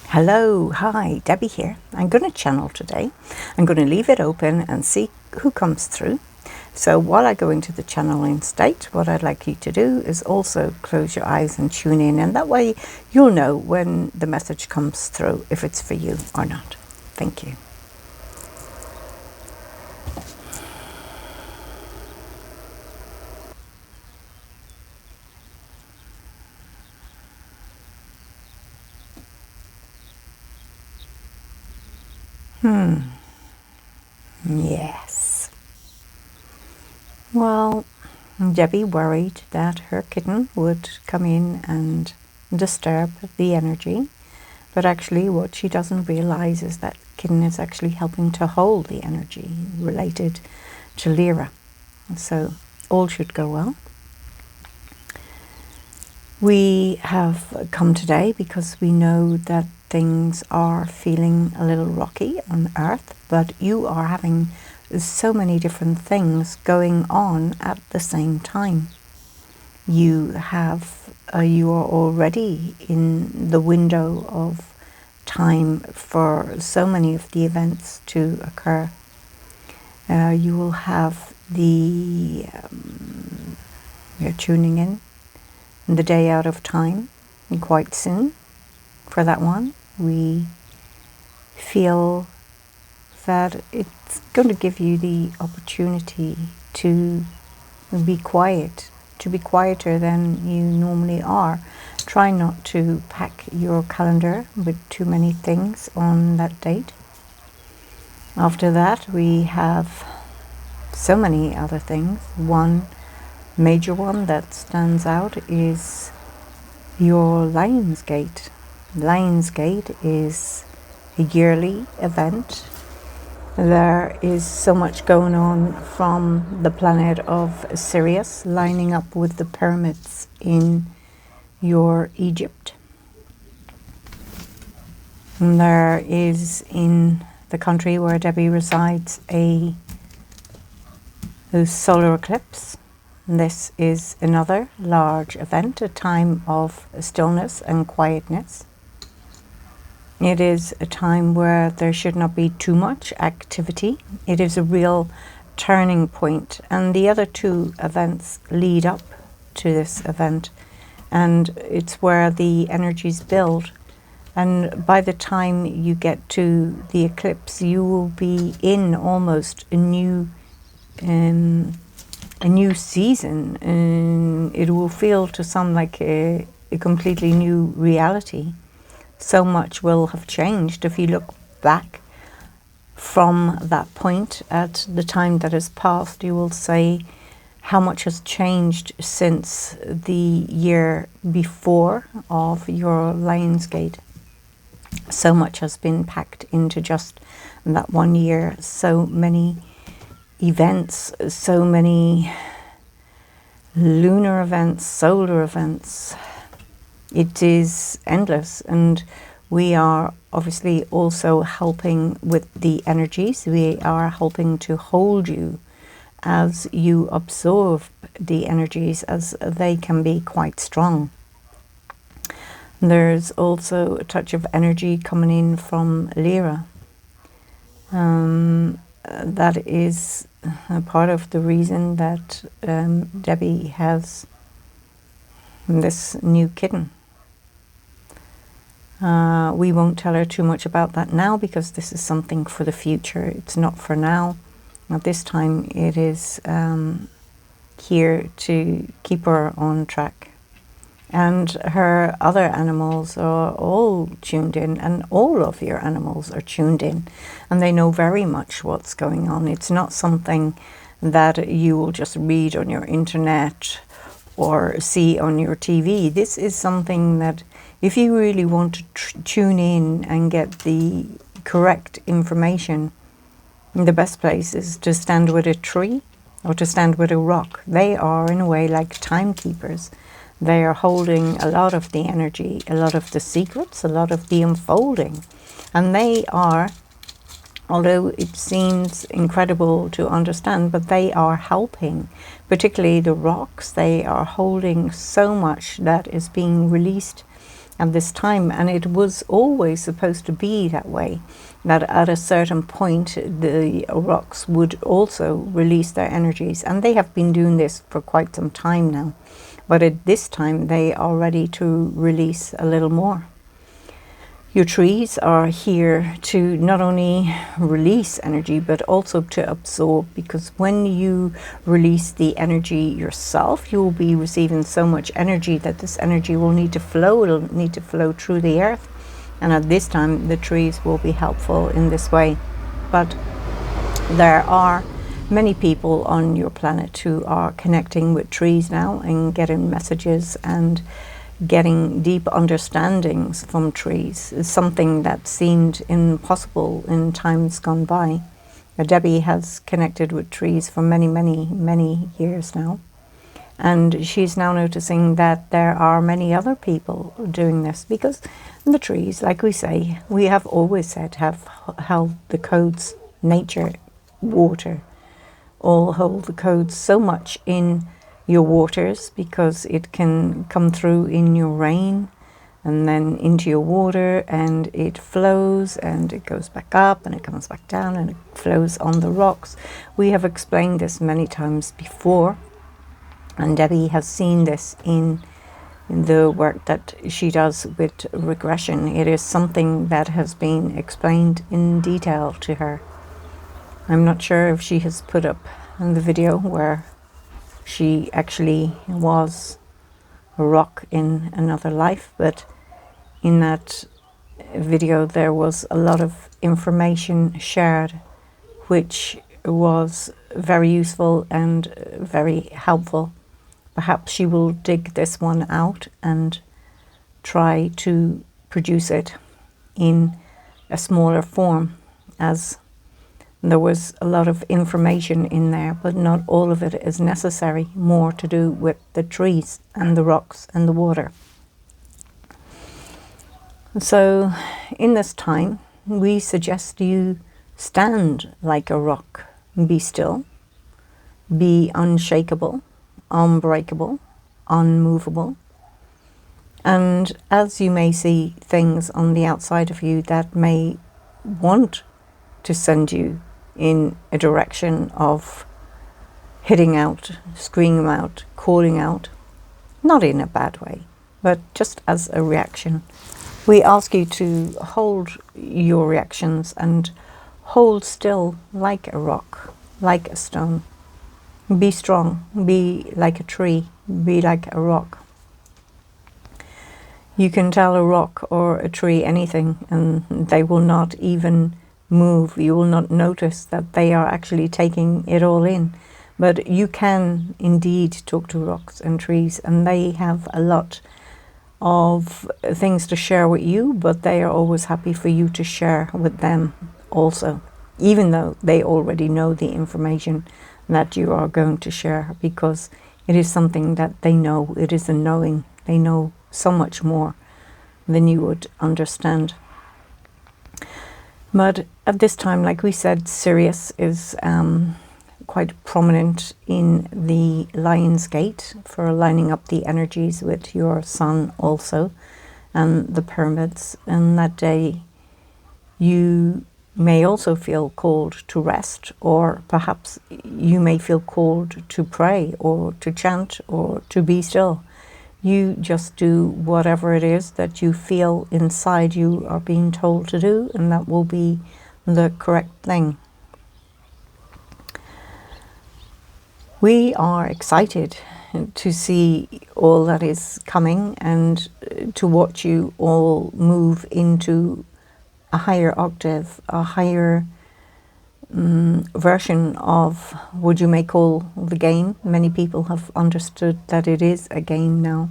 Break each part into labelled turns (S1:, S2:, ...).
S1: Hello, hi, Debbie here. I'm going to channel today. I'm going to leave it open and see who comes through. So while I go into the channeling state, what I'd like you to do is also close your eyes and tune in, and that way you'll know when the message comes through, if it's for you or not. Thank you. Yes. Well, Debbie worried that her kitten would come in and disturb the energy, but actually what she doesn't realize is that kitten is actually helping to hold the energy related to Lyra. So all should go well. We have come today because we know that things are feeling a little rocky on Earth, but you are having so many different things going on at the same time. You are already in the window of time for so many of the events to occur. You will have the you're tuning in the day out of time, and quite soon for that one. We feel that it's going to give you the opportunity to be quiet, to be quieter than you normally are. Try not to pack your calendar with too many things on that date. After that, we have so many other things. One major one that stands out is your Lionsgate. Lionsgate is a yearly event. There is so much going on from the planet of Sirius lining up with the pyramids in your Egypt. And there is in the country where Debbie resides a solar eclipse. This is another large event, a time of stillness and quietness. It is a time where there should not be too much activity. It is a real turning point, and the other two events lead up to this event, and it's where the energies build. And by the time you get to the eclipse, you will be in almost a new season, and it will feel to some like a completely new reality. So much will have changed. If you look back from that point at the time that has passed, you will say how much has changed since the year before of your Lionsgate. So much has been packed into just that 1 year. So many events, so many lunar events, solar events. It is endless, and we are obviously also helping with the energies. We are helping to hold you as you absorb the energies, as they can be quite strong. There's also a touch of energy coming in from Lyra. That is a part of the reason that Debbie has this new kitten. We won't tell her too much about that now, because this is something for the future. It's not for now. At this time, it is here to keep her on track. And her other animals are all tuned in, and all of your animals are tuned in, and they know very much what's going on. It's not something that you will just read on your internet or see on your TV. This is something that if you really want to tune in and get the correct information, the best place is to stand with a tree or to stand with a rock. They are in a way like timekeepers. They are holding a lot of the energy, a lot of the secrets, a lot of the unfolding. And they are although it seems incredible to understand, but they are helping, particularly the rocks. They are holding so much that is being released at this time, and it was always supposed to be that way, that at a certain point the rocks would also release their energies, and they have been doing this for quite some time now, but at this time they are ready to release a little more. Your trees are here to not only release energy, but also to absorb, because when you release the energy yourself, you will be receiving so much energy that this energy will need to flow. It'll need to flow through the earth. And at this time, the trees will be helpful in this way. But there are many people on your planet who are connecting with trees now and getting messages and getting deep understandings from trees is something that seemed impossible in times gone by. Debbie has connected with trees for many years now, and she's now noticing that there are many other people doing this, because the trees, like we say, we have always said, have held the codes. Nature, water, all hold the codes so much in your waters, because it can come through in your rain and then into your water, and it flows and it goes back up and it comes back down and it flows on the rocks. We have explained this many times before, and Debbie has seen this in the work that she does with regression. It is something that has been explained in detail to her. I'm not sure if she has put up the video where she actually was a rock in another life, but in that video there was a lot of information shared which was very useful and very helpful. Perhaps she will dig this one out and try to produce it in a smaller form, as there was a lot of information in there, but not all of it is necessary. More to do with the trees and the rocks and the water. So in this time, we suggest you stand like a rock. Be still. Be unshakable, unbreakable, unmovable. And as you may see things on the outside of you that may want to send you in a direction of hitting out, screaming out, calling out, not in a bad way, but just as a reaction, we ask you to hold your reactions and hold still like a rock, like a stone. Be strong, be like a tree, be like a rock. You can tell a rock or a tree anything and they will not even move. You will not notice that they are actually taking it all in. But you can indeed talk to rocks and trees, and they have a lot of things to share with you, but they are always happy for you to share with them also, even though they already know the information that you are going to share, because it is something that they know. It is a knowing. They know so much more than you would understand. But at this time, like we said, Sirius is quite prominent in the Lion's Gate for lining up the energies with your sun also, and the pyramids. And that day you may also feel called to rest, or perhaps you may feel called to pray or to chant or to be still. You just do whatever it is that you feel inside you are being told to do, and that will be the correct thing. We are excited to see all that is coming and to watch you all move into a higher octave, a higher version of what you may call the game. Many people have understood that it is a game now,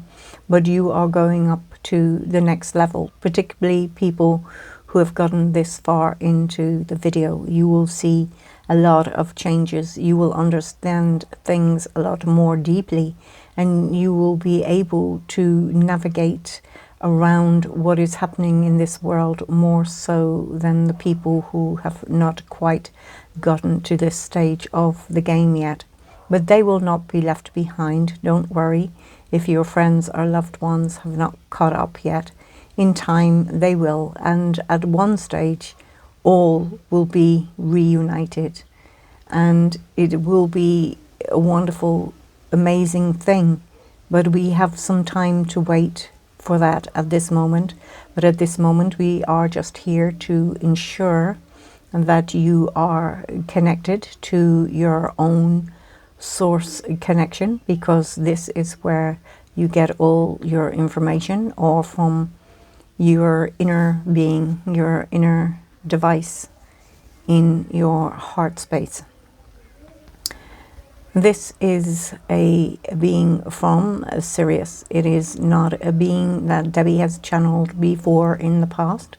S1: but you are going up to the next level, particularly people who have gotten this far into the video. You will see a lot of changes. You will understand things a lot more deeply, and you will be able to navigate around what is happening in this world, more so than the people who have not quite gotten to this stage of the game yet. But they will not be left behind, don't worry. If your friends or loved ones have not caught up yet, in time they will, and at one stage all will be reunited, and it will be a wonderful, amazing thing. But we have some time to wait for that at this moment. But at this moment we are just here to ensure that you are connected to your own source connection, because this is where you get all your information, or from your inner being, your inner device in your heart space. This is a being from Sirius. It is not a being that Debbie has channeled before in the past.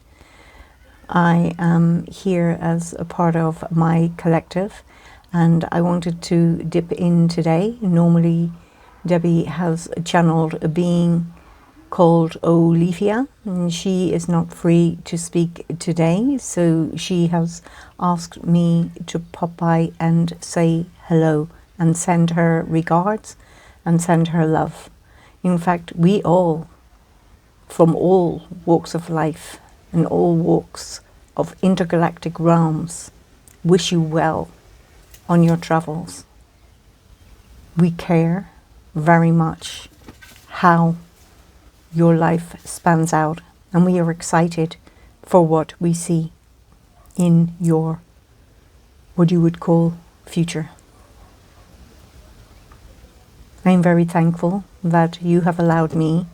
S1: I am here as a part of my collective, and I wanted to dip in today. Normally Debbie has channeled a being called Olivia, and she is not free to speak today, so she has asked me to pop by and say hello and send her regards and send her love. In fact, we all, from all walks of life and all walks of intergalactic realms, wish you well on your travels. We care very much how your life spans out, and we are excited for what we see in your, what you would call, future. I'm very thankful that you have allowed me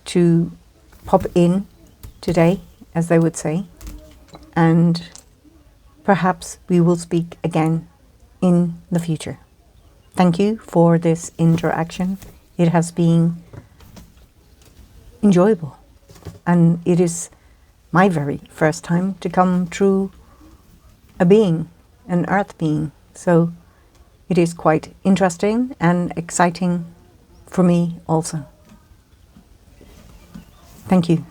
S1: to pop in today, as they would say, and perhaps we will speak again in the future. Thank you for this interaction. It has been enjoyable, and it is my very first time to come through a being, an earth being, so it is quite interesting and exciting for me also. Thank you.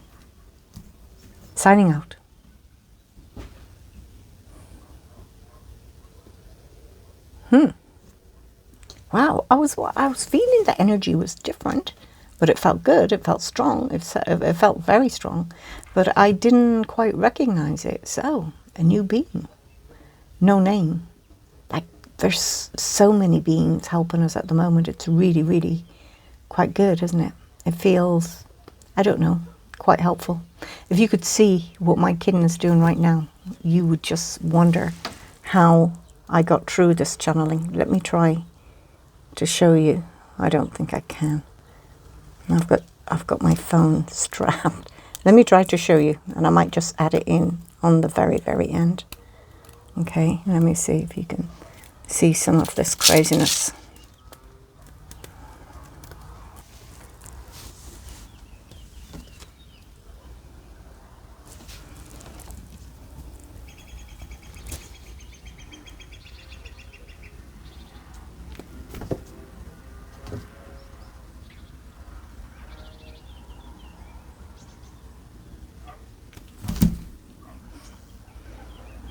S1: Signing out. Wow, I was feeling the energy was different, but it felt good. It felt strong. It felt very strong, but I didn't quite recognize it. So, a new being, no name. Like, there's so many beings helping us at the moment. It's really, really quite good, isn't it? It feels, I don't know, quite helpful. If you could see what my kitten is doing right now, you would just wonder how I got through this channeling. Let me try to show you. I don't think I can. I've got my phone strapped. Let me try to show you, and I might just add it in on the very, very end. Okay, let me see if you can see some of this craziness.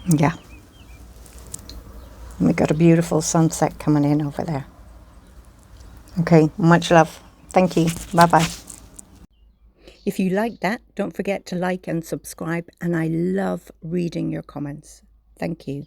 S1: Yeah. And we got a beautiful sunset coming in over there. Okay, much love. Thank you. Bye-bye. If you like that, don't forget to like and subscribe, and I love reading your comments. Thank you.